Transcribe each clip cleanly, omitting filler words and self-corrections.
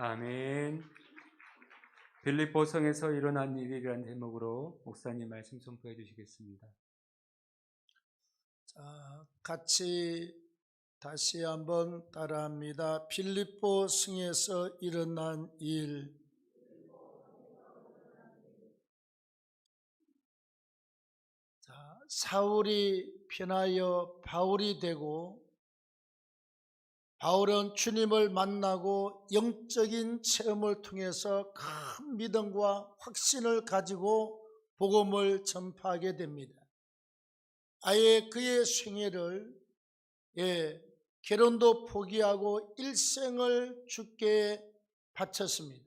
아멘. 빌립보성에서 일어난 일이라는 제목으로 목사님 말씀 선포해 주시겠습니다. 자, 같이 다시 한번 따라합니다. 빌립보성에서 일어난 일. 자, 사울이 변하여 바울이 되고, 바울은 주님을 만나고 영적인 체험을 통해서 큰 믿음과 확신을 가지고 복음을 전파하게 됩니다. 아예 그의 생애를 결혼도 포기하고 일생을 주께 바쳤습니다.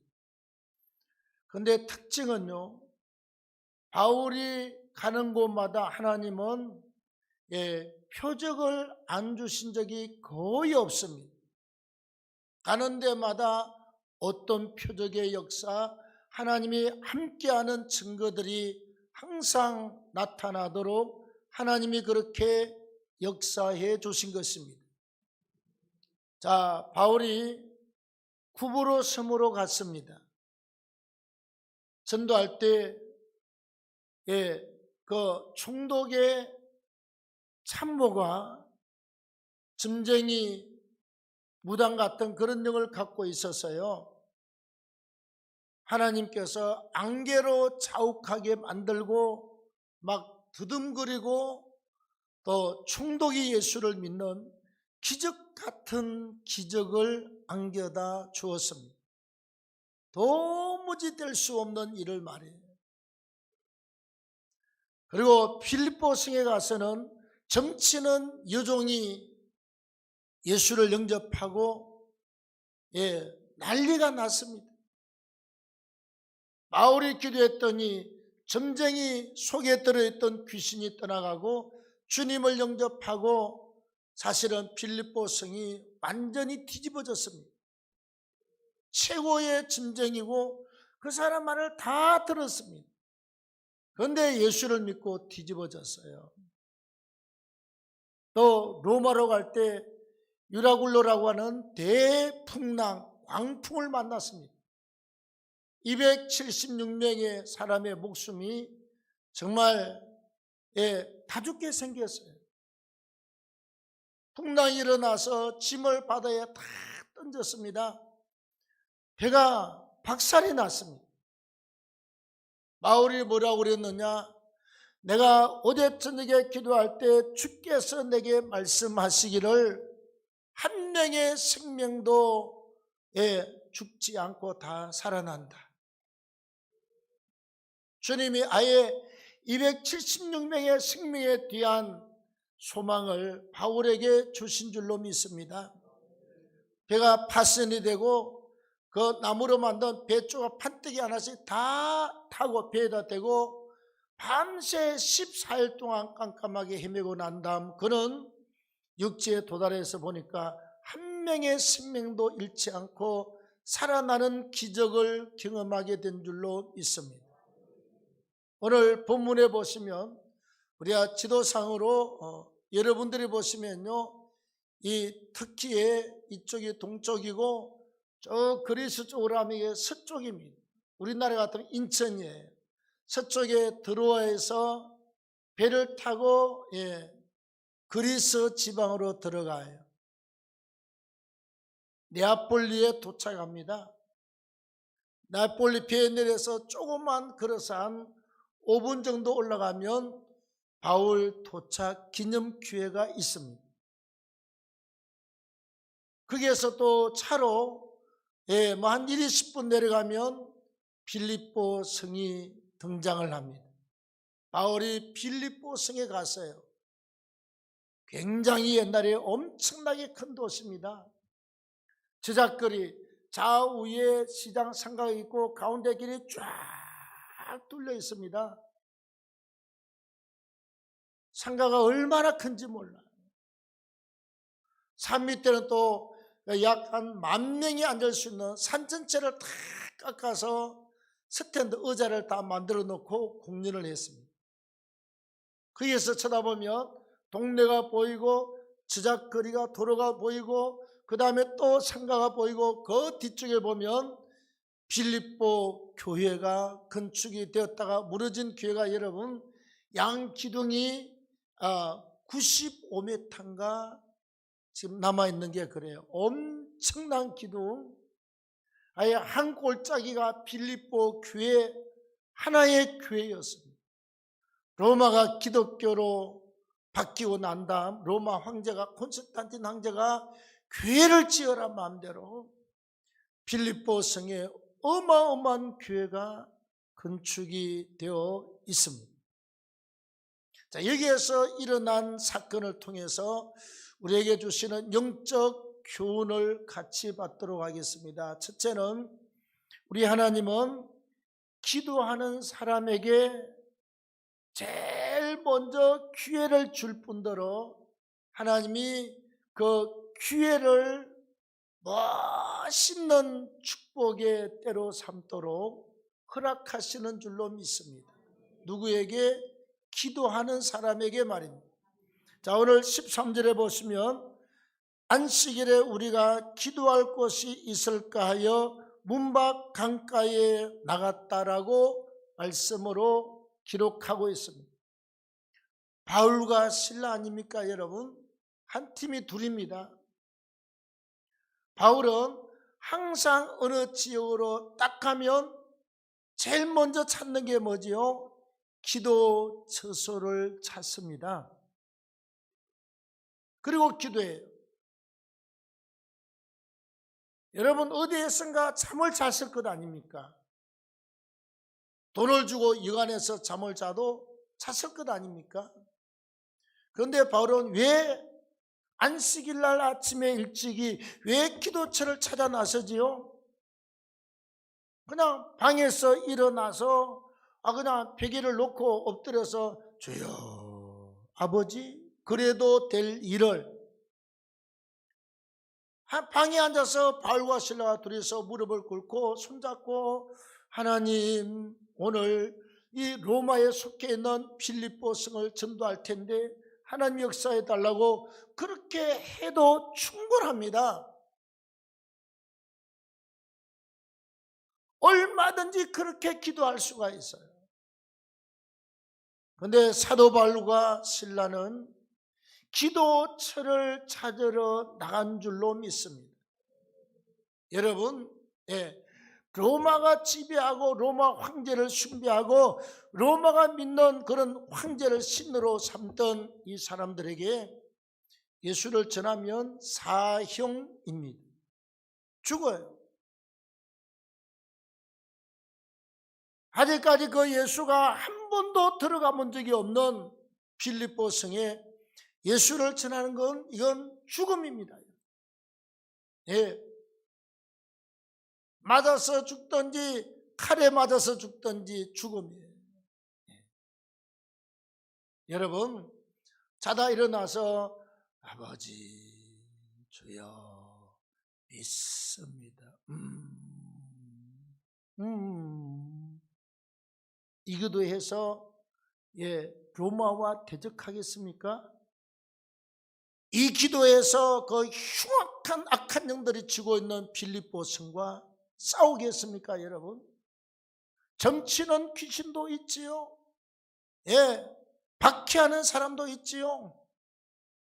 그런데 특징은요, 바울이 가는 곳마다 하나님은 표적을 안 주신 적이 거의 없습니다. 가는 데마다 어떤 표적의 역사, 하나님이 함께하는 증거들이 항상 나타나도록 하나님이 그렇게 역사해 주신 것입니다. 자, 바울이 구브로 섬으로 갔습니다. 전도할 때 그 총독의 참모가 점쟁이 무당 같은 그런 영을 갖고 있었어요. 하나님께서 안개로 자욱하게 만들고 막 두둠거리고 또 총독이 예수를 믿는 기적 같은 기적을 안겨다 주었습니다. 도무지 될 수 없는 일을 말해요. 그리고 빌립보성에 가서는 점치는 여종이 예수를 영접하고 난리가 났습니다. 바울이 기도했더니 점쟁이 속에 들어있던 귀신이 떠나가고 주님을 영접하고 사실은 빌립보성이 완전히 뒤집어졌습니다. 최고의 점쟁이고 그 사람 말을 다 들었습니다. 그런데 예수를 믿고 뒤집어졌어요. 또 로마로 갈 때 유라굴로라고 하는 대풍랑, 광풍을 만났습니다. 276명의 사람의 목숨이 정말 다 죽게 생겼어요. 풍랑이 일어나서 짐을 바다에 다 던졌습니다. 배가 박살이 났습니다. 바울이 뭐라고 그랬느냐? 내가 어제 저녁에 기도할 때 주께서 내게 말씀하시기를 한 명의 생명도 죽지 않고 다 살아난다. 주님이 아예 276명의 생명에 대한 소망을 바울에게 주신 줄로 믿습니다. 배가 파선이 되고 그 나무로 만든 배조가 판때기 하나씩 다 타고 배에다 대고 밤새 14일 동안 깜깜하게 헤매고 난 다음 그는 육지에 도달해서 보니까 한 명의 생명도 잃지 않고 살아나는 기적을 경험하게 된 줄로 믿습니다. 오늘 본문에 보시면 우리가 지도상으로 여러분들이 보시면요, 이 터키의 이쪽이 동쪽이고 저 그리스 쪽으로 하면 이게 서쪽입니다. 우리나라 같으면 인천이에요. 서쪽에 드로아에서 배를 타고 그리스 지방으로 들어가요. 네아폴리에 도착합니다. 네아폴리 배에 내려서 조금만 걸어서 한 5분 정도 올라가면 바울 도착 기념교회가 있습니다. 거기에서 또 차로 한 1, 20분 내려가면 빌립보 성이 등장을 합니다. 바울이 빌립보 성에 갔어요. 굉장히 옛날에 엄청나게 큰 도시입니다. 저작거리 좌우에 시장 상가가 있고 가운데 길이 쫙 뚫려 있습니다. 상가가 얼마나 큰지 몰라요. 산 밑에는 또 약 한 10,000명이 앉을 수 있는 산 전체를 다 깎아서 스탠드 의자를 다 만들어 놓고 공연을 했습니다. 거기에서 쳐다보면 동네가 보이고 저작거리가 도로가 보이고 그 다음에 또 상가가 보이고 그 뒤쪽에 보면 빌립보 교회가 건축이 되었다가 무너진 교회가 여러분 양 기둥이 95m인가 지금 남아있는 게 그래요. 엄청난 기둥. 아예 한 골짜기가 빌립보 교회 하나의 교회였습니다. 로마가 기독교로 바뀌고 난 다음 로마 황제가 콘스탄틴 황제가 교회를 지어라 마음대로 빌립보 성에 어마어마한 교회가 건축이 되어 있습니다. 자, 여기에서 일어난 사건을 통해서 우리에게 주시는 영적 교훈을 같이 받도록 하겠습니다. 첫째는 우리 하나님은 기도하는 사람에게 제일 먼저 기회를 줄 뿐더러 하나님이 그 기회를 멋있는 축복의 때로 삼도록 허락하시는 줄로 믿습니다. 누구에게? 기도하는 사람에게 말입니다. 자, 오늘 13절에 보시면 안식일에 우리가 기도할 곳이 있을까 하여 문밖 강가에 나갔다라고 말씀으로 기록하고 있습니다. 바울과 실라 아닙니까 여러분? 한 팀이 둘입니다. 바울은 항상 어느 지역으로 딱 가면 제일 먼저 찾는 게 뭐지요? 기도 처소를 찾습니다. 그리고 기도해요. 여러분 어디에선가 잠을 잤을 것 아닙니까? 돈을 주고 여관에서 잠을 자도 잤을 것 아닙니까? 그런데 바울은 왜 안식일 날 아침에 일찍이 왜 기도처를 찾아 나서지요? 그냥 방에서 일어나서 그냥 베개를 놓고 엎드려서 주여 아버지 그래도 될 일을 방에 앉아서 바울과 실라가 둘이서 무릎을 꿇고 손잡고 하나님 오늘 이 로마에 속해 있는 빌립보 성을 전도할 텐데 하나님 역사해 달라고 그렇게 해도 충분합니다. 얼마든지 그렇게 기도할 수가 있어요. 그런데 사도 바울과 실라는 기도처를 찾으러 나간 줄로 믿습니다. 여러분, 로마가 지배하고 로마 황제를 숭배하고 로마가 믿는 그런 황제를 신으로 삼던 이 사람들에게 예수를 전하면 사형입니다. 죽어요. 아직까지 그 예수가 한 번도 들어가 본 적이 없는 빌립보 성에 예수를 전하는 건 이건 죽음입니다. 맞아서 죽든지 칼에 맞아서 죽든지 죽음이에요. 여러분 자다 일어나서 아버지 주여 믿습니다. 이 기도해서 로마와 대적하겠습니까? 이 기도에서 그 흉악한 악한 영들이 쥐고 있는 빌립보 성과 싸우겠습니까 여러분? 점치는 귀신도 있지요. 박해하는 사람도 있지요.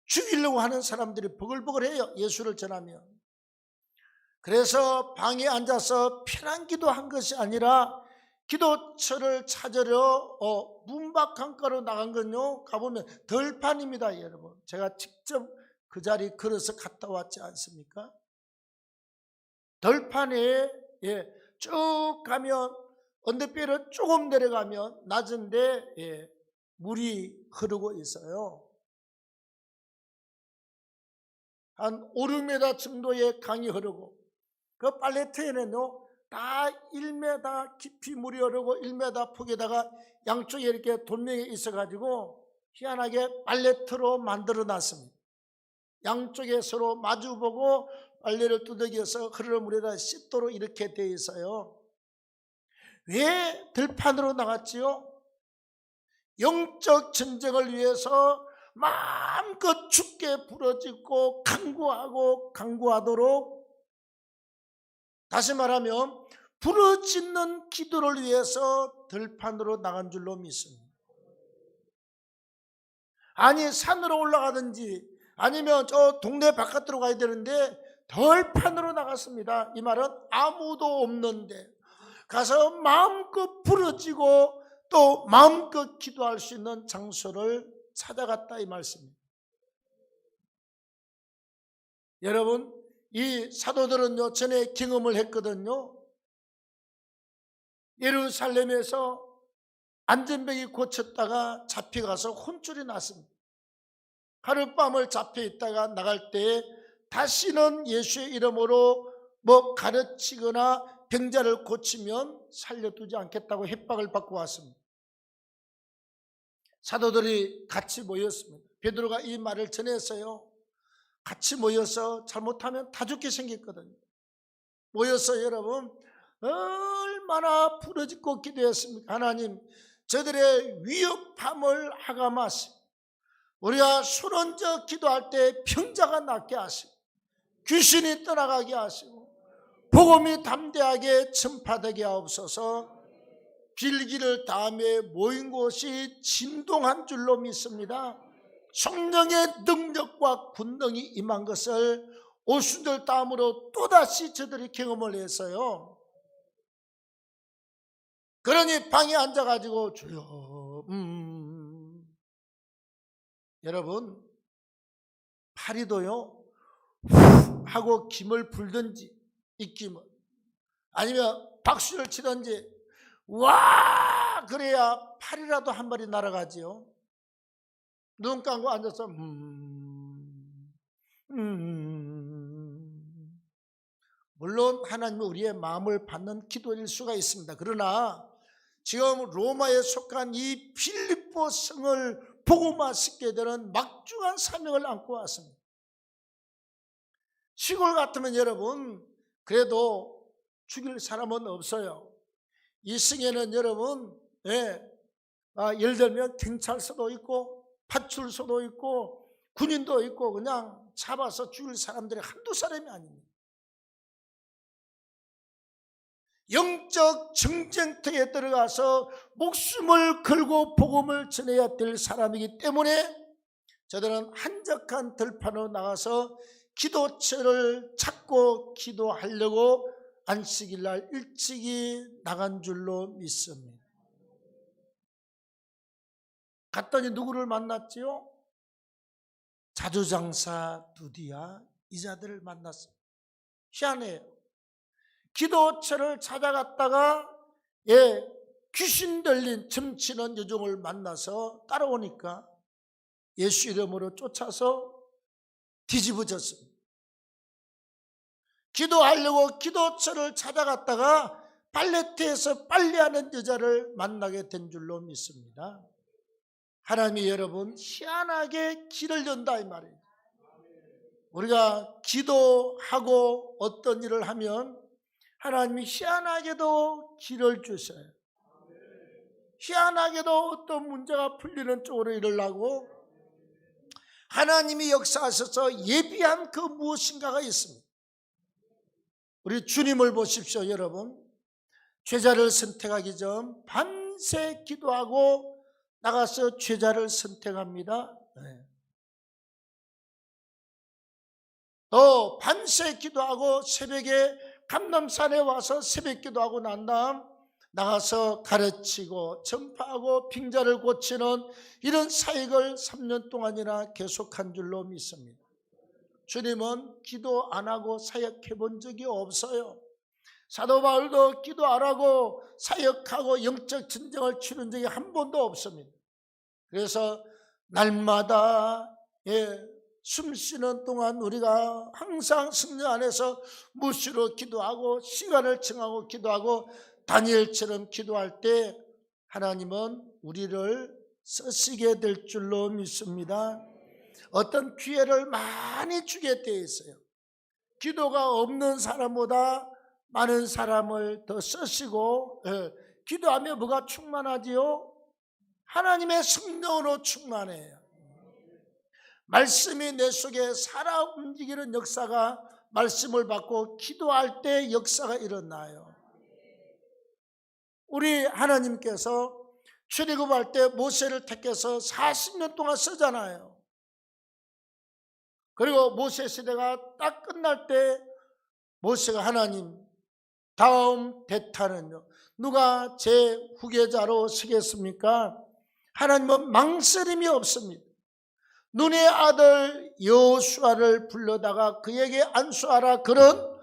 죽이려고 하는 사람들이 버글버글해요. 예수를 전하면. 그래서 방에 앉아서 편한 기도한 것이 아니라 기도처를 찾으러 문밖 강가로 나간 건요 가보면 들판입니다 여러분. 제가 직접 그 자리 걸어서 갔다 왔지 않습니까? 들판에 쭉 가면 언덕배를 조금 내려가면 낮은데 물이 흐르고 있어요. 한 5, 6m 정도의 강이 흐르고 그 팔레트에는요 다 1m 깊이 물이 흐르고 1m 폭에다가 양쪽에 이렇게 돌멩이 있어가지고 희한하게 팔레트로 만들어 놨습니다. 양쪽에 서로 마주보고 빨래를 두들겨서 흐르는 물에다 씻도록 이렇게 되어 있어요. 왜 들판으로 나갔지요? 영적 전쟁을 위해서 마음껏 죽게 부르짖고 간구하도록, 다시 말하면 부르짖는 기도를 위해서 들판으로 나간 줄로 믿습니다. 아니 산으로 올라가든지 아니면 저 동네 바깥으로 가야 되는데 들판으로 나갔습니다. 이 말은 아무도 없는데 가서 마음껏 부르짖고 또 마음껏 기도할 수 있는 장소를 찾아갔다 이 말씀입니다. 여러분, 이 사도들은요 전에 경험을 했거든요. 예루살렘에서 안전병이 고쳤다가 잡혀가서 혼쭐이 났습니다. 하룻밤을 잡혀 있다가 나갈 때 다시는 예수의 이름으로 가르치거나 병자를 고치면 살려두지 않겠다고 협박을 받고 왔습니다. 사도들이 같이 모였습니다. 베드로가 이 말을 전했어요. 같이 모여서 잘못하면 다 죽게 생겼거든요. 모여서 여러분 얼마나 부르짖고 기도했습니까? 하나님, 저들의 위협함을 하감하시고 우리가 술 얹어 기도할 때 병자가 낫게 하시고 귀신이 떠나가게 하시고 복음이 담대하게 전파되게 하옵소서. 빌기를 다음에 모인 곳이 진동한 줄로 믿습니다. 성령의 능력과 권능이 임한 것을 오순절 다음으로 또다시 저들이 경험을 했어요. 그러니 방에 앉아가지고 주여 여러분, 파리도요 후 하고 김을 불든지 입김을 아니면 박수를 치든지 와 그래야 파리라도 한 마리 날아가지요. 눈 감고 앉아서 물론 하나님은 우리의 마음을 받는 기도일 수가 있습니다. 그러나 지금 로마에 속한 이 빌립보 성을 복음화시키게 되는 막중한 사명을 안고 왔습니다. 시골 같으면 여러분 그래도 죽일 사람은 없어요. 이 성에는 여러분 예를 들면 경찰서도 있고 파출소도 있고 군인도 있고 그냥 잡아서 죽일 사람들이 한두 사람이 아닙니다. 영적 정쟁터에 들어가서 목숨을 걸고 복음을 전해야 될 사람이기 때문에 저들은 한적한 들판으로 나가서 기도처를 찾고 기도하려고 안식일날 일찍이 나간 줄로 믿습니다. 갔더니 누구를 만났지요? 자주장사 두디야 이자들을 만났습니다. 희한해요. 기도처를 찾아갔다가 귀신 들린 점치는 여종을 만나서 따라오니까 예수 이름으로 쫓아서 뒤집어졌습니다. 기도하려고 기도처를 찾아갔다가 빨래터에서 빨래하는 여자를 만나게 된 줄로 믿습니다. 하나님이 여러분 희한하게 길을 연다 이 말이에요. 우리가 기도하고 어떤 일을 하면 하나님이 희한하게도 길을 주셔요. 희한하게도 어떤 문제가 풀리는 쪽으로 일어나고 하나님이 역사하셔서 예비한 그 무엇인가가 있습니다. 우리 주님을 보십시오 여러분. 죄자를 선택하기 전 밤새 기도하고 나가서 죄자를 선택합니다. 또 밤새 기도하고 새벽에 감람산에 와서 새벽 기도하고 난 다음 나가서 가르치고 전파하고 빙자를 고치는 이런 사역을 3년 동안이나 계속한 줄로 믿습니다. 주님은 기도 안 하고 사역해 본 적이 없어요. 사도 바울도 기도 안 하고 사역하고 영적 전쟁을 치른 적이 한 번도 없습니다. 그래서 날마다 숨 쉬는 동안 우리가 항상 성령 안에서 무시로 기도하고 시간을 정하고 기도하고 다니엘처럼 기도할 때 하나님은 우리를 쓰시게 될 줄로 믿습니다. 어떤 기회를 많이 주게 되어 있어요. 기도가 없는 사람보다 많은 사람을 더 쓰시고 기도하면 뭐가 충만하지요? 하나님의 성령으로 충만해요. 말씀이 내 속에 살아 움직이는 역사가 말씀을 받고 기도할 때 역사가 일어나요. 우리 하나님께서 출애굽할 때 모세를 택해서 40년 동안 쓰잖아요. 그리고 모세 시대가 딱 끝날 때 모세가 하나님 다음 대타는요 누가 제 후계자로 서겠습니까? 하나님은 망설임이 없습니다. 눈의 아들 여호수아를 불러다가 그에게 안수하라. 그런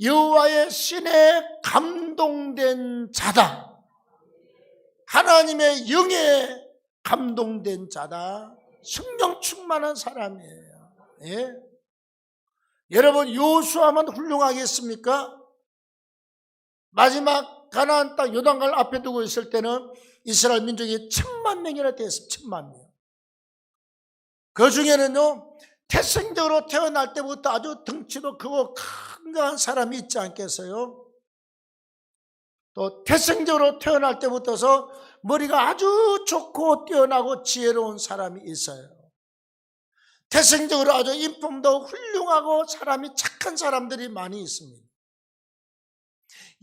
여호와의 신에 감동된 자다. 하나님의 영에 감동된 자다. 성령 충만한 사람이에요. 예? 여러분 여호수아만 훌륭하겠습니까? 마지막 가나안 땅 요단강 앞에 두고 있을 때는 이스라엘 민족이 10,000,000명이나 되었습니다. 10,000,000명. 그 중에는요 태생적으로 태어날 때부터 아주 덩치도 크고 건강한 사람이 있지 않겠어요? 또 태생적으로 태어날 때부터서 머리가 아주 좋고 뛰어나고 지혜로운 사람이 있어요. 태생적으로 아주 인품도 훌륭하고 사람이 착한 사람들이 많이 있습니다.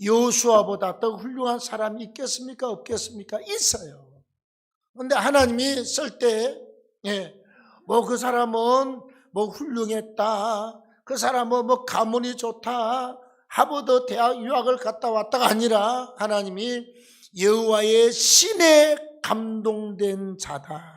여호수아보다 더 훌륭한 사람이 있겠습니까? 없겠습니까? 있어요. 그런데 하나님이 쓸 때 뭐 그 사람은 뭐 훌륭했다, 그 사람은 뭐 가문이 좋다, 하버드 대학 유학을 갔다 왔다가 아니라 하나님이 여호와의 신에 감동된 자다.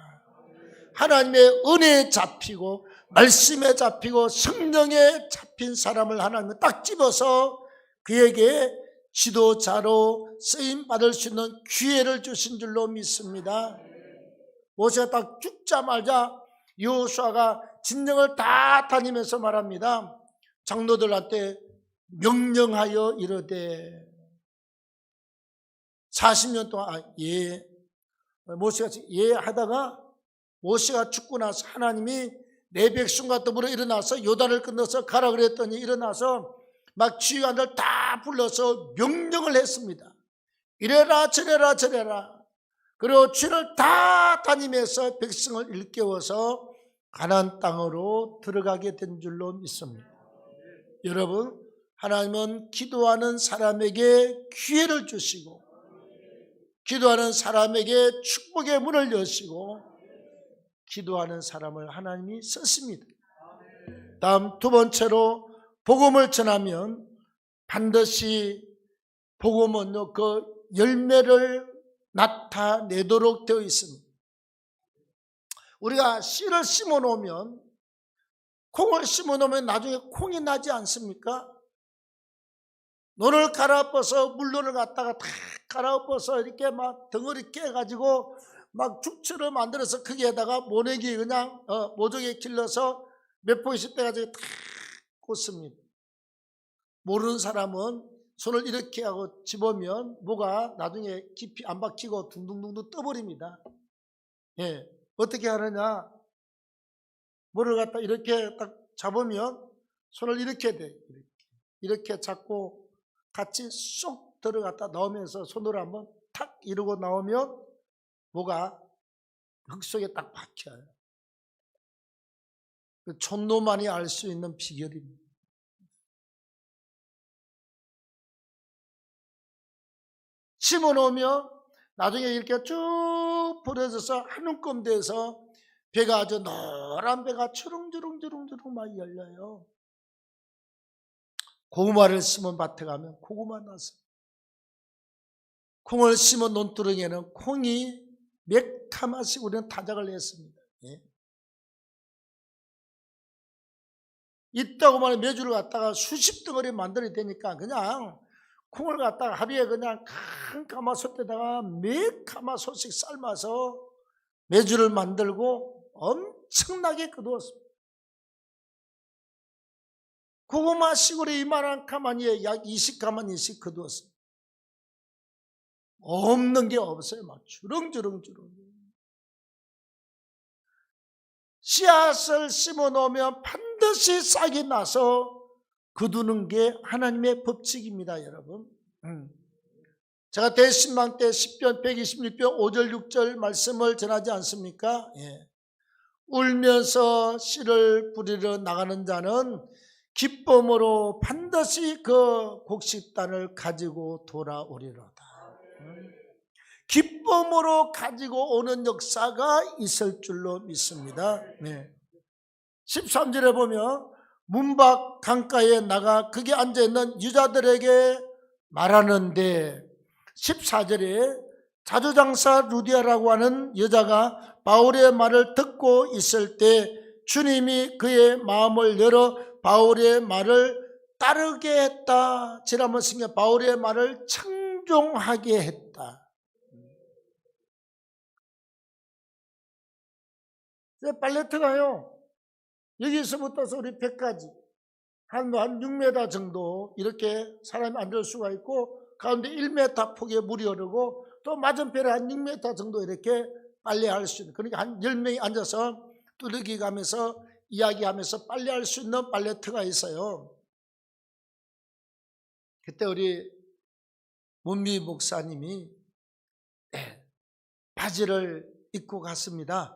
하나님의 은혜에 잡히고 말씀에 잡히고 성령에 잡힌 사람을 하나님은 딱 집어서 그에게 지도자로 쓰임받을 수 있는 기회를 주신 줄로 믿습니다. 모세가 딱 죽자마자 여호수아가 진영을 다 다니면서 말합니다. 장로들한테 명령하여 이르되 40년 동안 모세가 하다가 모세가 죽고 나서 하나님이 내 백성과 더불어 일어나서 요단을 건너서 가라 그랬더니 일어나서 막 지휘관들 다 불러서 명령을 했습니다. 이래라 저래라 저래라. 그리고 주를 다 다니면서 백성을 일깨워서 가나안 땅으로 들어가게 된 줄로 믿습니다. 여러분 하나님은 기도하는 사람에게 기회를 주시고 기도하는 사람에게 축복의 문을 여시고 기도하는 사람을 하나님이 썼습니다. 다음 두 번째로 복음을 전하면 반드시 복음은 그 열매를 나타내도록 되어 있습니다. 우리가 씨를 심어 놓으면 콩을 심어 놓으면 나중에 콩이 나지 않습니까? 논을 갈아엎어서 물론을 갖다가 다 갈아엎어서 이렇게 막 덩어리 깨가지고 막 죽처럼 만들어서 거기에다가 모내기 그냥 모종에 길러서 몇 포기씩 떼가지고 다 꽂습니다. 모르는 사람은 손을 이렇게 하고 집으면 뭐가 나중에 깊이 안 박히고 둥둥둥둥 떠버립니다. 예, 어떻게 하느냐? 뭐를 갖다 이렇게 딱 잡으면 손을 이렇게 돼. 이렇게 잡고 같이 쏙 들어갔다 나오면서 손으로 한번 탁 이러고 나오면 뭐가 흙 속에 딱 박혀요. 촌노만이 알 수 있는 비결입니다. 심어 놓으면 나중에 이렇게 쭉 벌어져서 한 움큼 돼서 배가 아주 노란 배가 주렁주렁주렁주렁 막 열려요. 고구마를 심은 밭에 가면 고구마 나서 콩을 심은 논두렁에는 콩이 몇 가마씩 우리는 타작을 했습니다. 예. 있다고 말해 메주를 갖다가 수십 덩어리 만들어야 되니까 그냥 콩을 갖다가 하루에 그냥 큰 가마솥에다가 몇 가마솥씩 삶아서 메주를 만들고 엄청나게 거두었습니다. 고구마 시골에 이만한 가마니에 약 20가마니씩 거두었습니다. 없는 게 없어요. 막 주렁주렁주렁. 씨앗을 심어 놓으면 반드시 싹이 나서 거두는 게 하나님의 법칙입니다, 여러분. 제가 대신방 때 10편 126편 5절 6절 말씀을 전하지 않습니까? 예. 울면서 씨를 뿌리러 나가는 자는 기쁨으로 반드시 그 곡식단을 가지고 돌아오리로다. 기쁨으로 가지고 오는 역사가 있을 줄로 믿습니다. 네. 13절에 보면 문밖 강가에 나가 거기 앉아있는 유자들에게 말하는데, 14절에 자주장사 루디아라고 하는 여자가 바울의 말을 듣고 있을 때 주님이 그의 마음을 열어 바울의 말을 따르게 했다. 지난번 성경 바울의 말을 청종하게 했다. 팔레트가요, 여기서부터서 우리 100까지 한 6m 정도 이렇게 사람이 앉을 수가 있고, 가운데 1m 폭의 물이 흐르고, 또 맞은편에 한 6m 정도 이렇게 빨래할 수 있는, 그러니까 한 10명이 앉아서 뚜르기 가면서 이야기하면서 빨래할 수 있는 팔레트가 있어요. 그때 우리 문미 목사님이 바지를 입고 갔습니다.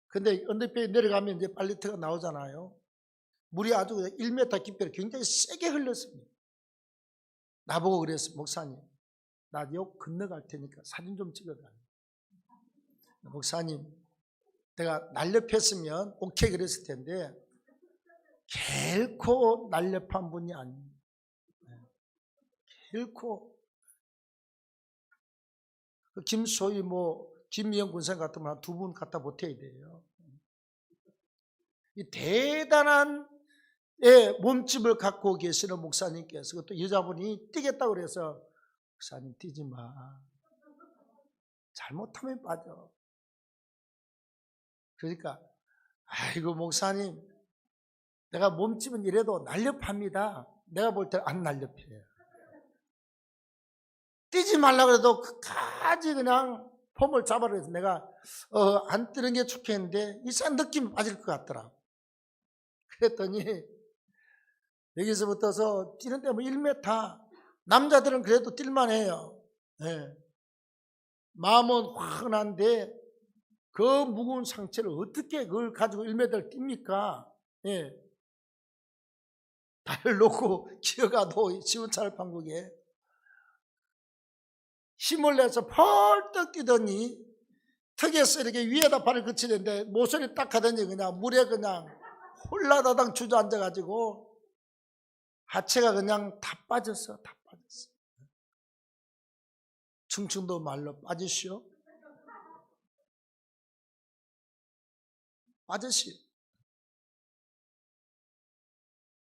근데 언덕배에 내려가면 이제 팔레트가 나오잖아요. 물이 아주 1m 깊이로 굉장히 세게 흘렀습니다. 나보고 그랬어. 목사님, 나 요 건너갈 테니까 사진 좀 찍어달라. 목사님, 내가 날렵했으면 오케이 그랬을 텐데 결코 날렵한 분이 아닙니다. 결코. 김소희 김미영 군생 같으면 한 2분 갖다 못해야 돼요. 이 대단한 몸집을 갖고 계시는 목사님께서, 그것도 여자분이 뛰겠다고 그래서, 목사님 뛰지 마. 잘못하면 빠져. 그러니까, 아이고 목사님, 내가 몸집은 이래도 날렵합니다. 내가 볼 때 안 날렵해요. 뛰지 말라 그래도 끝까지 그냥 폼을 잡아라 해서 내가 안 뛰는 게 좋겠는데 이상 느낌이 빠질 것 같더라. 그랬더니 여기서부터서 뛰는데 1m, 남자들은 그래도 뛸만해요. 네. 마음은 화끈한데 그 무거운 상체를 어떻게 그걸 가지고 1m를 뜁니까? 네. 발을 놓고 기어가도 시원찮을 판국에 힘을 내서 펄떡 뛰더니 턱에서 이렇게 위에다 발을 그치는데 모서리 딱 하더니 그냥 물에 그냥 홀라다당 주저앉아가지고 하체가 그냥 다 빠졌어. 다 빠졌어. 충청도 말로 빠지시오. 빠지시오.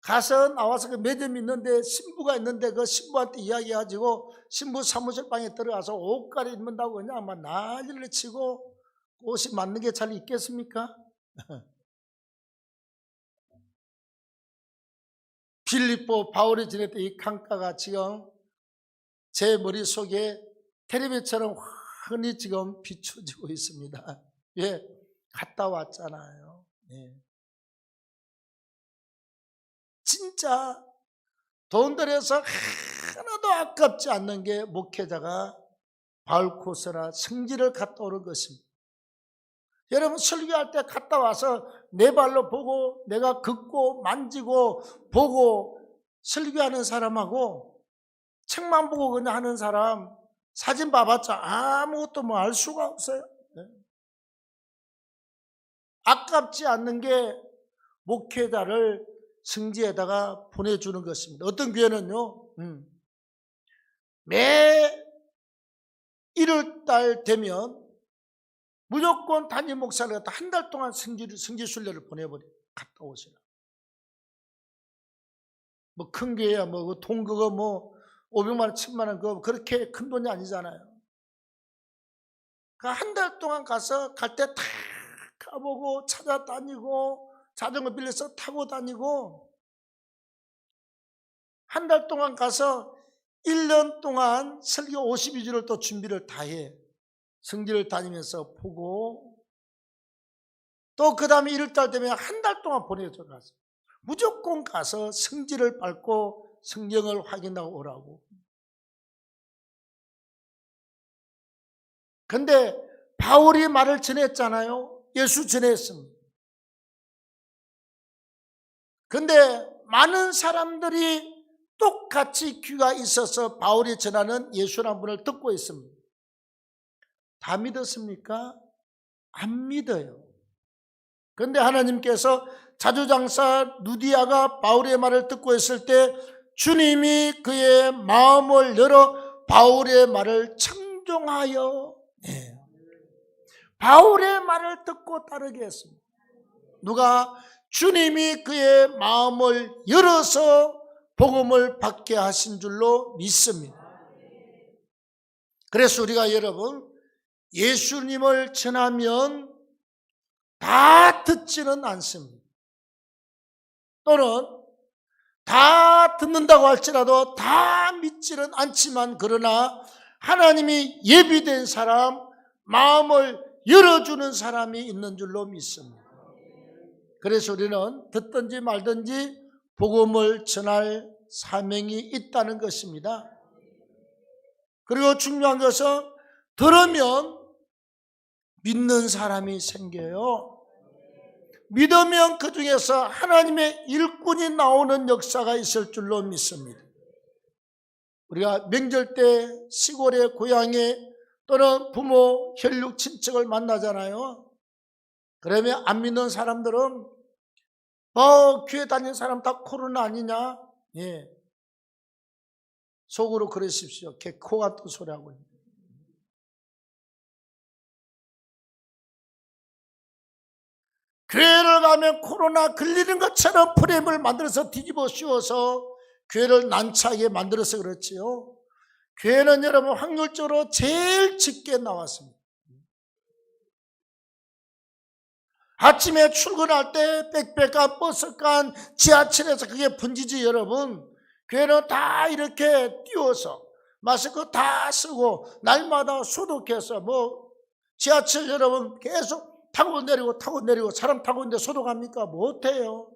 가서 나와서 그 매점이 있는데 신부가 있는데 그 신부한테 이야기해가지고 신부 사무실 방에 들어가서 옷가리 입는다고 그냥 막 난리를 치고, 옷이 맞는 게 잘 있겠습니까? 빌립보 바울이 지냈던 이 강가가 지금 제 머릿속에 텔레비처럼 환히 지금 비춰지고 있습니다. 예, 갔다 왔잖아요. 예. 진짜 돈 들여서 하나도 아깝지 않는 게 목회자가 바울 코스나 성지를 갔다 오는 것입니다. 여러분 설교할 때 갔다 와서 내 발로 보고 내가 긋고 만지고 보고 설교하는 사람하고 책만 보고 그냥 하는 사람, 사진 봐봤자 아무것도 알 수가 없어요. 아깝지 않는 게 목회자를 성지에다가 보내주는 것입니다. 어떤 교회는요, 매 1월달 되면 무조건 담임 목사를 갖다 한 달 동안 성지순례를 보내버려요. 갔다 오시라. 큰 교회야 돈 그거 500만 원, 1000만 원 그거 그렇게 큰 돈이 아니잖아요. 한 달 동안 가서 갈 때 다 가보고 찾아다니고 자전거 빌려서 타고 다니고, 한 달 동안 가서 1년 동안 설교 52주를 또 준비를 다 해. 성지를 다니면서 보고, 또 그 다음에 1월달 되면 한 달 동안 보내줘 가서 무조건 가서 성지를 밟고 성경을 확인하고 오라고. 근데 바울이 말을 전했잖아요. 예수 전했습니다. 근데 많은 사람들이 똑같이 귀가 있어서 바울이 전하는 예수라는 분을 듣고 있습니다. 다 믿었습니까? 안 믿어요. 그런데 하나님께서 자주장사 누디아가 바울의 말을 듣고 있을 때 주님이 그의 마음을 열어 바울의 말을 청종하여 바울의 말을 듣고 따르게 했습니다. 누가? 주님이 그의 마음을 열어서 복음을 받게 하신 줄로 믿습니다. 그래서 우리가 여러분 예수님을 전하면 다 듣지는 않습니다. 또는 다 듣는다고 할지라도 다 믿지는 않지만 그러나 하나님이 예비된 사람, 마음을 열어주는 사람이 있는 줄로 믿습니다. 그래서 우리는 듣든지 말든지 복음을 전할 사명이 있다는 것입니다. 그리고 중요한 것은 들으면 믿는 사람이 생겨요. 믿으면 그 중에서 하나님의 일꾼이 나오는 역사가 있을 줄로 믿습니다. 우리가 명절 때 시골의 고향에 또는 부모, 혈육, 친척을 만나잖아요. 그러면 안 믿는 사람들은 교회 다니는 사람 다 코로나 아니냐? 예. 속으로 그러십시오. 개코 같은 소리 하고 있는. 교회를 가면 코로나 걸리는 것처럼 프레임을 만들어서 뒤집어 씌워서 교회를 난처하게 만들어서 그렇지요. 교회는 여러분 확률적으로 제일 적게 나왔습니다. 아침에 출근할 때 빽빽한 버스간 지하철에서 그게 번지지 여러분. 교회는 다 이렇게 띄워서 마스크 다 쓰고 날마다 소독해서 지하철 여러분 계속 타고 내리고 사람 타고 있는데 소독합니까? 못해요.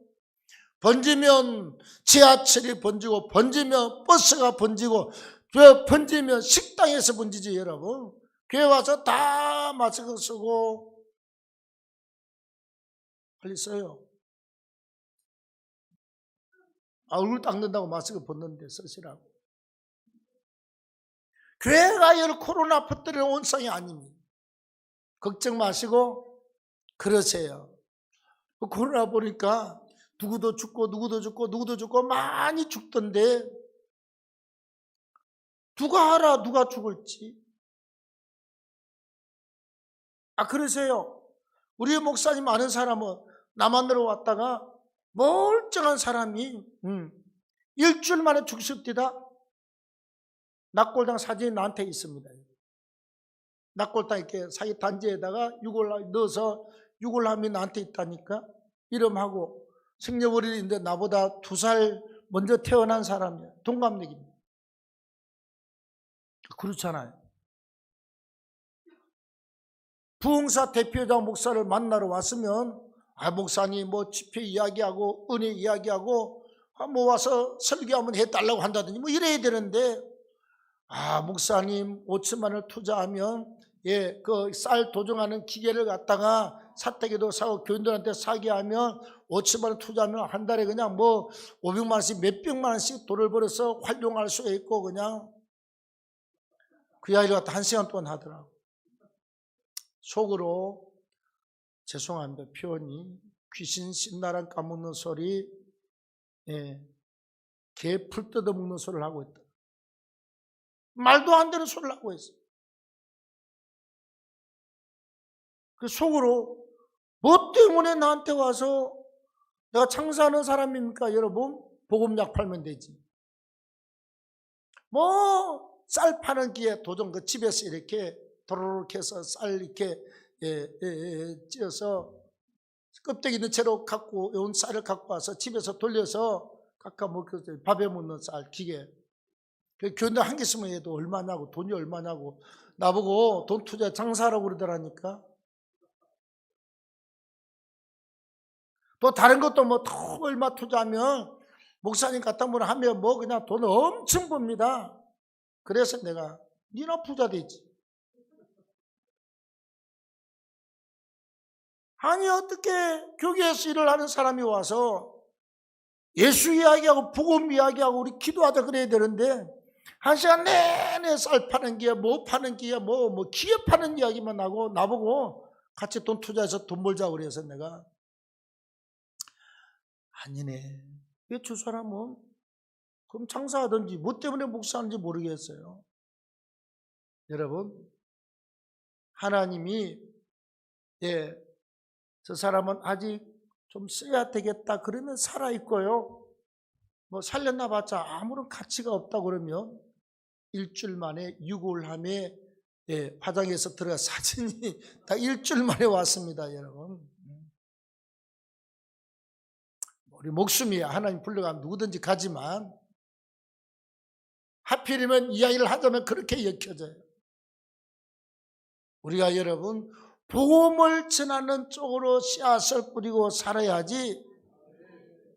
번지면 지하철이 번지고 번지면 버스가 번지고 번지면 식당에서 번지지 여러분. 교회 와서 다 마스크 쓰고 빨리 써요. 얼굴 닦는다고 마스크 벗는데 쓰시라고. 교회가 이 코로나 퍼뜨리는 온상이 아닙니다. 걱정 마시고 그러세요. 코로나 보니까 누구도 죽고 많이 죽던데 누가 알아 누가 죽을지. 그러세요. 우리 목사님 아는 사람은 남한으로 왔다가 멀쩡한 사람이 일주일 만에 죽습니다. 낙골당 사진이 나한테 있습니다. 낙골당 이렇게 사기 단지에다가 유골함 넣어서 유골함이 나한테 있다니까. 이름하고 생년월일인데 나보다 2살 먼저 태어난 사람이야. 동갑내기입니다. 그렇잖아요. 부흥사 대표자 목사를 만나러 왔으면 목사님 집회 이야기하고 은혜 이야기하고 와서 설교하면 해달라고 한다든지 이래야 되는데 목사님 5천만 원을 투자하면 그 쌀 도정하는 기계를 갖다가 사택에도 사고 교인들한테 사게 하면 5천만 원 투자하면 한 달에 그냥 500만 원씩 몇백만 원씩 돈을 벌어서 활용할 수 있고 그냥 그 이야기를 갖다 1시간 동안 하더라고. 속으로 죄송합니다. 표현이 귀신 신나랑 까먹는 소리, 개 풀 뜯어먹는 소리를 하고 있다. 말도 안 되는 소리를 하고 있어. 그 속으로 뭐 때문에 나한테 와서 내가 장사하는 사람입니까? 여러분 복음약 팔면 되지. 쌀 파는 기에 도전 그 집에서 이렇게 도로록 해서 쌀 이렇게 찧어서 껍데기 있는 채로 갖고 온 쌀을 갖고 와서 집에서 돌려서 깎아 먹고 밥에 먹는 쌀 기계. 교인들 한 개 쓰면 얘도 얼마냐고 돈이 얼마냐고 나보고 돈 투자 장사하라고 그러더라니까. 또 다른 것도 더 얼마 투자하면 목사님 같은 분 하면 그냥 돈 엄청 법니다. 그래서 내가 니나 부자 되지. 아니 어떻게 교회에서 일을 하는 사람이 와서 예수 이야기하고 복음 이야기하고 우리 기도하자 그래야 되는데 한 시간 내내 쌀 파는 기야 뭐 파는 기야 뭐 기업 파는 이야기만 하고 나보고 같이 돈 투자해서 돈 벌자고 그래서 내가 아니네. 왜 저 사람은 그럼 장사하든지 뭐 때문에 목사하는지 모르겠어요. 여러분 하나님이 저 사람은 아직 좀 써야 되겠다 그러면 살아있고요. 뭐 살렸나봤자 아무런 가치가 없다 그러면 일주일 만에 유골함에 화장해서 들어가 사진이 다 일주일 만에 왔습니다. 여러분 우리 목숨이야. 하나님 불러가면 누구든지 가지만 하필이면 이야기를 하자면 그렇게 엮여져요. 우리가 여러분 복음을 전하는 쪽으로 씨앗을 뿌리고 살아야지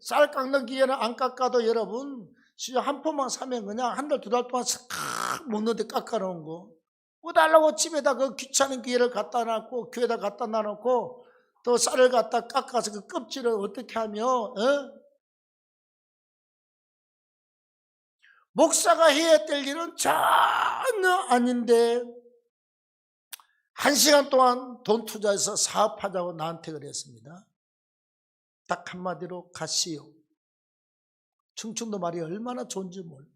쌀 깎는 기회는 안 깎아도 여러분 한 포만 사면 그냥 한 달 두 달 동안 싹 먹는데 깎아놓은 거 뭐 달라고 집에다 그 귀찮은 기회를 갖다 놔놓고 교회에다 갖다 놔놓고 또 쌀을 갖다 깎아서 그 껍질을 어떻게 하며 목사가 해야 될 일은 전혀 아닌데 1시간 동안 돈 투자해서 사업하자고 나한테 그랬습니다. 딱 한마디로 가시오. 충청도 말이 얼마나 좋은지 몰라.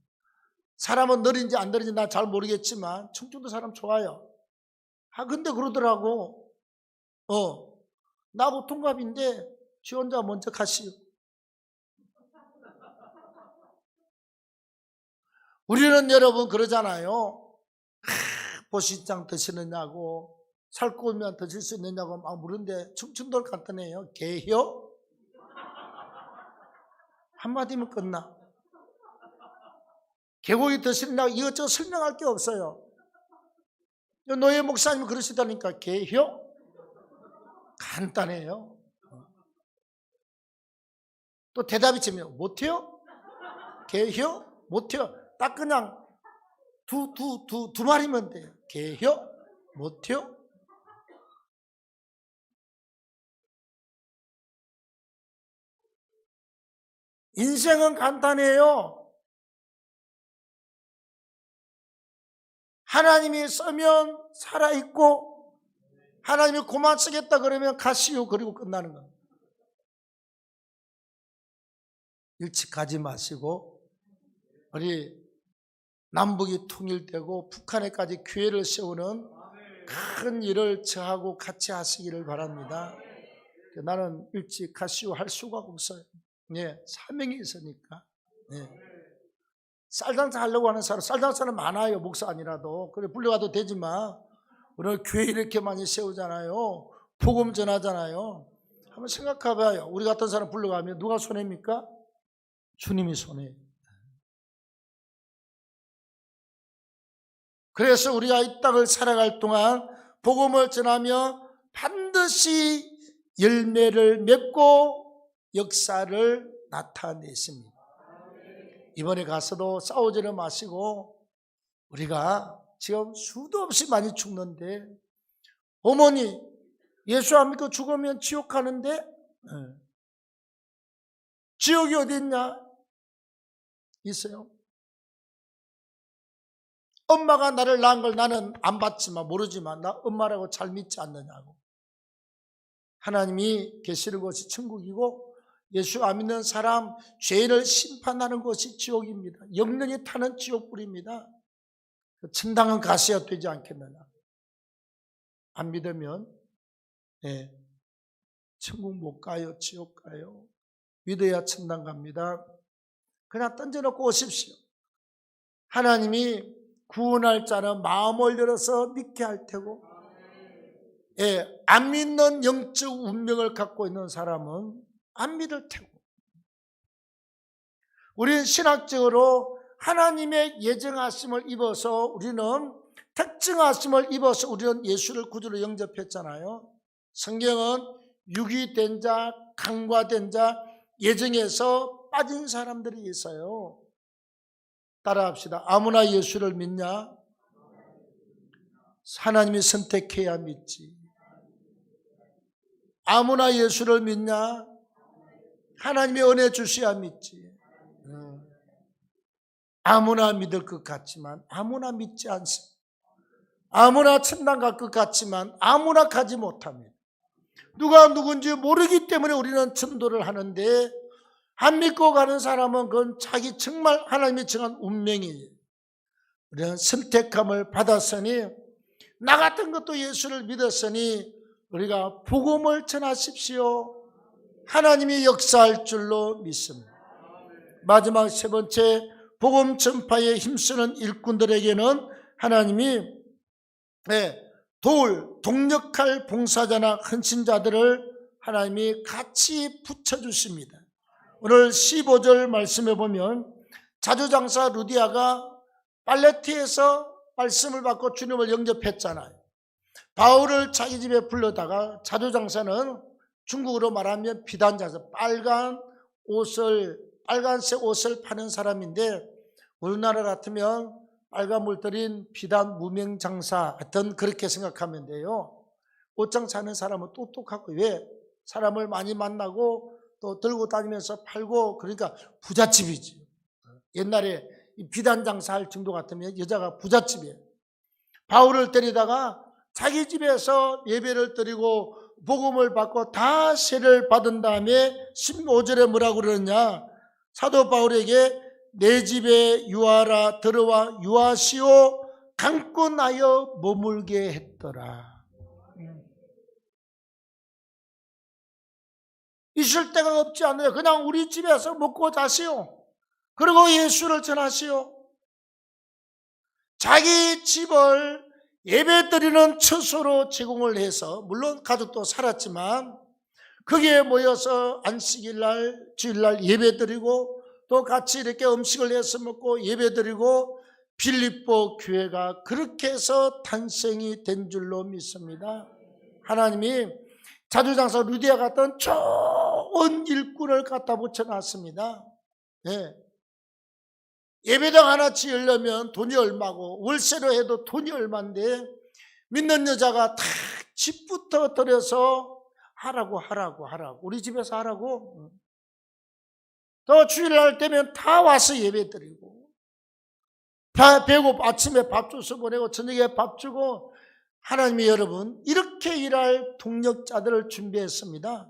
사람은 느린지 안 느린지 나 잘 모르겠지만 충청도 사람 좋아요. 근데 그러더라고. 나하고 동갑인데 지 혼자 먼저 가시오. 우리는 여러분 그러잖아요. 보신장 드시느냐고 살코기만 드실 수 있느냐고 막 물은데 충청도를 간단해요. 개혀? 한마디면 끝나. 개고기 드시느냐고 이것저것 설명할 게 없어요. 노예 목사님이 그러시다니까. 개혀? 간단해요. 또 대답이 지면 못해요? 개혀? 못해요. 딱 그냥 두 마리면 돼요. 개혀? 못해요? 인생은 간단해요. 하나님이 쓰면 살아있고 하나님이 그만 쓰겠다 그러면 가시오 그리고 끝나는 겁니다. 일찍 가지 마시고 우리 남북이 통일되고 북한에까지 교회를 세우는 큰 일을 저하고 같이 하시기를 바랍니다. 나는 일찍 가시오 할 수가 없어요. 사명이 있으니까. 쌀장사 하려고 하는 사람, 쌀장사는 많아요. 목사 아니라도. 그래 불려가도 되지만 오늘 교회 이렇게 많이 세우잖아요. 복음 전하잖아요. 한번 생각해봐요. 우리 같은 사람 불러가면 누가 손해입니까? 주님이 손해예요. 그래서 우리가 이 땅을 살아갈 동안 복음을 전하며 반드시 열매를 맺고 역사를 나타냈습니다. 이번에 가서도 싸우지는 마시고 우리가 지금 수도 없이 많이 죽는데 어머니 예수 안 믿고 죽으면 지옥 가는데 지옥이 어디 있냐? 있어요. 엄마가 나를 낳은 걸 나는 안 봤지만 모르지만 나 엄마라고 잘 믿지 않느냐고. 하나님이 계시는 것이 천국이고 예수 안 믿는 사람 죄를 심판하는 것이 지옥입니다. 영영이 타는 지옥불입니다. 천당은 가셔야 되지 않겠느냐. 안 믿으면 천국 못 가요. 지옥 가요. 믿어야 천당 갑니다. 그냥 던져놓고 오십시오. 하나님이 구원할 자는 마음을 열어서 믿게 할 테고 안 믿는 영적 운명을 갖고 있는 사람은 안 믿을 테고 우리는 신학적으로 하나님의 예정하심을 입어서 우리는 특정하심을 입어서 우리는 예수를 구주로 영접했잖아요. 성경은 유기된 자, 간과된 자, 예정에서 빠진 사람들이 있어요. 따라합시다. 아무나 예수를 믿냐? 하나님이 선택해야 믿지. 아무나 예수를 믿냐? 하나님의 은혜 주셔야 믿지. 아무나 믿을 것 같지만 아무나 믿지 않습니다. 아무나 천당 갈 것 같지만 아무나 가지 못합니다. 누가 누군지 모르기 때문에 우리는 전도를 하는데, 안 믿고 가는 사람은 그건 자기 정말 하나님이 정한 운명이에요. 우리는 선택함을 받았으니, 나 같은 것도 예수를 믿었으니 우리가 복음을 전하십시오. 하나님이 역사할 줄로 믿습니다. 마지막 세 번째, 복음 전파에 힘쓰는 일꾼들에게는 하나님이 동력할 봉사자나 헌신자들을 하나님이 같이 붙여주십니다. 오늘 15절 말씀에 보면 자주장사 루디아가 팔레티에서 말씀을 받고 주님을 영접했잖아요. 바울을 자기 집에 불러다가, 자주장사는 중국어로 말하면 비단장사, 빨간색 옷을 파는 사람인데, 우리나라 같으면 빨간 물들인 비단 무명장사 같은, 그렇게 생각하면 돼요. 옷장사 하는 사람은 똑똑하고, 왜? 사람을 많이 만나고 또 들고 다니면서 팔고, 그러니까 부잣집이지. 옛날에 비단 장사할 정도 같으면 여자가 부잣집이에요. 바울을 데리다가 자기 집에서 예배를 드리고 복음을 받고 다 세례를 받은 다음에 15절에 뭐라고 그러느냐? 사도 바울에게 내 집에 유하라, 들어와 유하시오, 강권하여 머물게 했더라. 있을 데가 없지 않아요. 그냥 우리 집에서 먹고 자시오. 그리고 예수를 전하시오. 자기 집을 예배드리는 처소로 제공을 해서, 물론 가족도 살았지만 거기에 모여서 안식일날, 주일날 예배드리고 또 같이 이렇게 음식을 해서 먹고 예배드리고, 빌립보 교회가 그렇게 해서 탄생이 된 줄로 믿습니다. 하나님이 자주장사 루디아 같은 좋은 일꾼을 갖다 붙여놨습니다. 예배당 하나 지으려면 돈이 얼마고, 월세로 해도 돈이 얼마인데, 믿는 여자가 다 집부터 들여서 하라고 우리 집에서 하라고. 또 주일날 되면 다 와서 예배드리고, 배고 아침에 밥 줘서 보내고 저녁에 밥 주고, 하나님이 여러분 이렇게 일할 동력자들을 준비했습니다.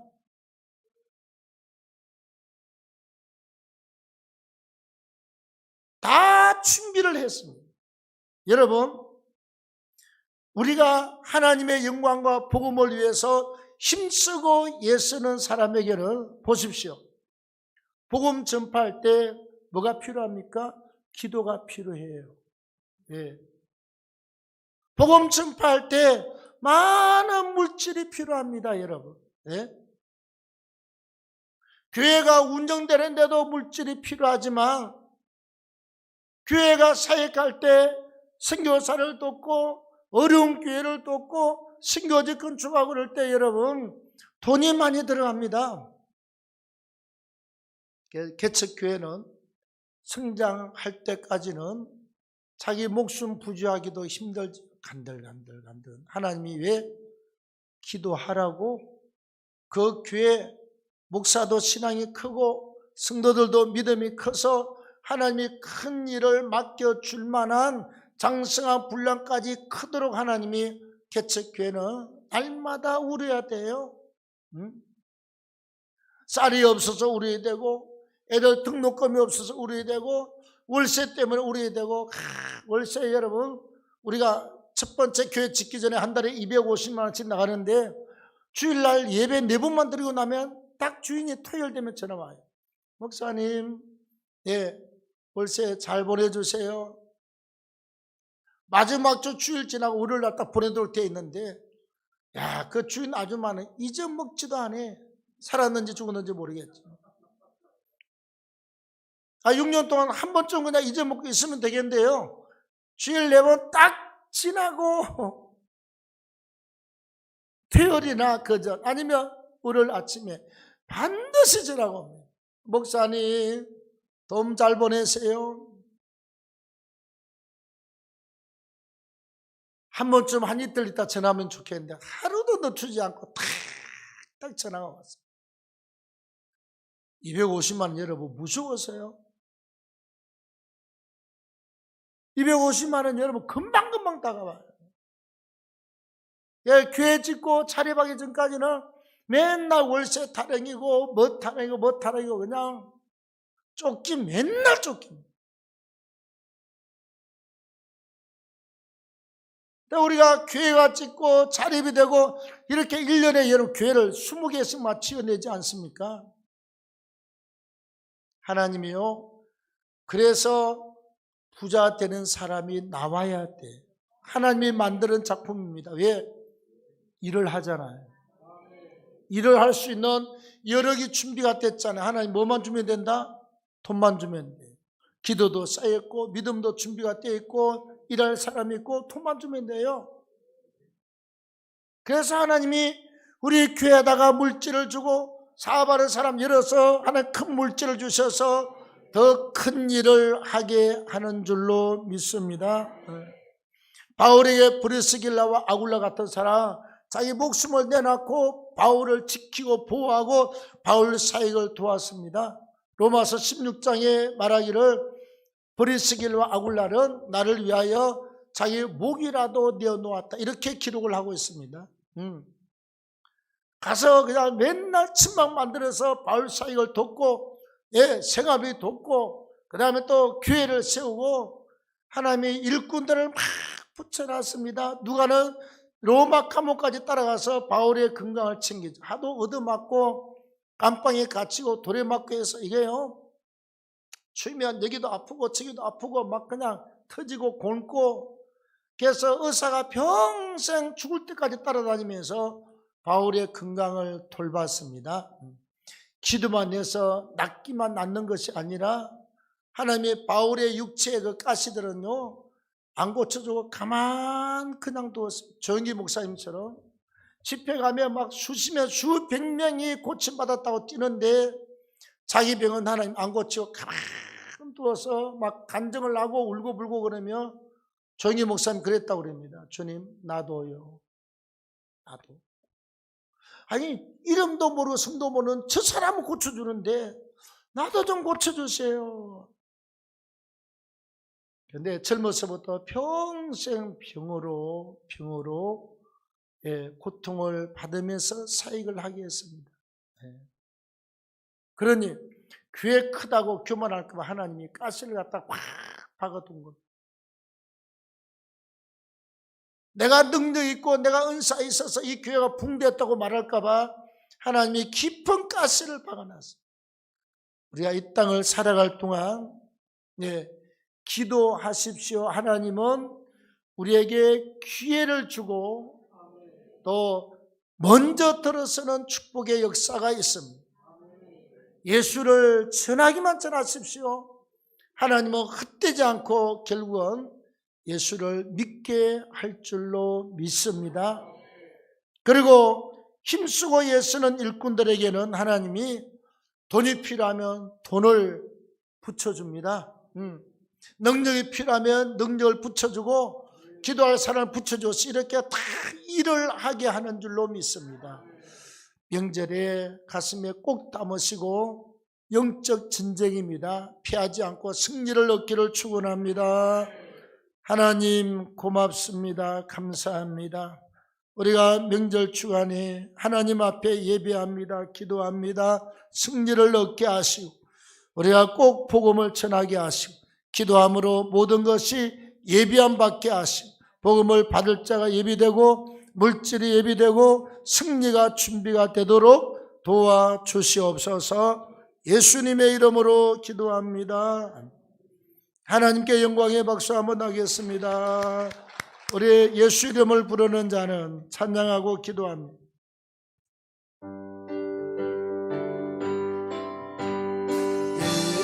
다 준비를 했습니다. 여러분, 우리가 하나님의 영광과 복음을 위해서 힘쓰고 애쓰는 사람에게는 보십시오. 복음 전파할 때 뭐가 필요합니까? 기도가 필요해요. 복음 전파할 때 많은 물질이 필요합니다, 여러분. 교회가 운영되는데도 물질이 필요하지만, 교회가 사역할 때 선교사를 돕고 어려운 교회를 돕고 선교지 건축하고 그럴 때 여러분 돈이 많이 들어갑니다. 개척교회는 성장할 때까지는 자기 목숨 부지하기도 힘들지, 간들간들. 하나님이 왜? 기도하라고. 그 교회 목사도 신앙이 크고 성도들도 믿음이 커서 하나님이 큰 일을 맡겨줄 만한 장성한 분량까지 크도록 하나님이, 개척교회는 날마다 우려야 돼요. 쌀이 없어서 우려야 되고, 애들 등록금이 없어서 우려야 되고, 월세 때문에 우려야 되고. 월세 여러분, 우리가 첫 번째 교회 짓기 전에 한 달에 250만 원씩 나가는데, 주일날 예배 4번만 드리고 나면 딱 주인이 토요일 되면 전화 와요. 목사님, 월세 잘 보내주세요. 마지막 주 주일 지나고 월요일날 딱 보내도록 되어 있는데, 그 주인 아줌마는 잊어먹지도 않아. 살았는지 죽었는지 모르겠죠. 6년 동안 한 번쯤 그냥 잊어먹고 있으면 되겠는데요, 주일 4번 딱 지나고 토요일이나 그전 아니면 월요일 아침에 반드시 전화가 옵니다. 목사님, 돈 잘 보내세요. 한 번쯤 한 이틀 있다 전화하면 좋겠는데 하루도 늦추지 않고 탁 딱 전화가 왔어요. 250만 원 여러분 무서워서요? 250만 원 여러분 금방금방 다가와요. 예, 교회 짓고 차려박기 전까지는 맨날 월세 타령이고 뭐 타령이고 그냥 맨날 쫓깁니다. 우리가 교회가 짓고 자립이 되고 이렇게 1년에 여러분 교회를 20개씩만 지어내지 않습니까? 하나님이요, 그래서 부자 되는 사람이 나와야 돼. 하나님이 만드는 작품입니다. 왜? 일을 하잖아요. 일을 할 수 있는 여력이 준비가 됐잖아요. 하나님 뭐만 주면 된다? 돈만 주면 돼. 기도도 쌓였고 믿음도 준비가 되어 있고 일할 사람이 있고 돈만 주면 돼요. 그래서 하나님이 우리 교회에다가 물질을 주고 사업하는 사람 열어서 하나님 큰 물질을 주셔서 더 큰 일을 하게 하는 줄로 믿습니다. 바울에게 브리스길라와 아굴라 같은 사람, 자기 목숨을 내놓고 바울을 지키고 보호하고 바울 사역을 도왔습니다. 로마서 16장에 말하기를 브리스길라와 아굴라는 나를 위하여 자기 목이라도 내어놓았다, 이렇게 기록을 하고 있습니다. 가서 그냥 맨날 침막 만들어서 바울 사역을 돕고, 예, 생업이 돕고, 그 다음에 또 교회를 세우고 하나님이 일꾼들을 막 붙여놨습니다. 누가는 로마 감옥까지 따라가서 바울의 건강을 챙기죠. 하도 얻어맞고 감방에 갇히고 돌에 맞고 해서 이게요, 추우면 여기도 아프고 저기도 아프고 막 그냥 터지고 곪고, 그래서 의사가 평생 죽을 때까지 따라다니면서 바울의 건강을 돌봤습니다. 기도만 해서 낫기만 낫는 것이 아니라 하나님의 바울의 육체의 그 가시들은요 안 고쳐주고 가만 그냥 두었습니다. 조영기 목사님처럼 집회 가면 막 수백 명이 고침받았다고 뛰는데 자기 병은 하나님 안 고치고 가만 두어서 막 간증을 하고 울고불고 그러며 조영기 목사님 그랬다고 그럽니다. 주님, 나도요. 나도. 아니, 이름도 모르고 성도 모르는 저 사람은 고쳐주는데 나도 좀 고쳐주세요. 그런데 젊어서부터 평생 병으로 고통을 받으면서 사역을 하게 했습니다. 그러니 교회 크다고 교만할까 봐 하나님이 가시를 갖다 확 박아둔 겁니다. 내가 능력 있고 내가 은사 있어서 이 교회가 붕괴했다고 말할까 봐 하나님이 깊은 가시를 박아놨어요. 우리가 이 땅을 살아갈 동안 기도하십시오. 하나님은 우리에게 기회를 주고 또 먼저 들어서는 축복의 역사가 있습니다. 예수를 전하기만 전하십시오. 하나님은 헛되지 않고 결국은 예수를 믿게 할 줄로 믿습니다. 그리고 힘쓰고 예수는 일꾼들에게는 하나님이 돈이 필요하면 돈을 붙여줍니다. 능력이 필요하면 능력을 붙여주고 기도할 사람을 붙여줘서 이렇게 다 일을 하게 하는 줄로 믿습니다. 명절에 가슴에 꼭 담으시고 영적 전쟁입니다. 피하지 않고 승리를 얻기를 축원합니다. 하나님 고맙습니다. 감사합니다. 우리가 명절 주간에 하나님 앞에 예배합니다. 기도합니다. 승리를 얻게 하시고 우리가 꼭 복음을 전하게 하시고 기도함으로 모든 것이 예비함 받게 하시고 복음을 받을 자가 예비되고 물질이 예비되고 승리가 준비가 되도록 도와주시옵소서. 예수님의 이름으로 기도합니다. 하나님께 영광의 박수 한번 하겠습니다. 우리 예수 이름을 부르는 자는 찬양하고 기도합니다.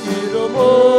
이름은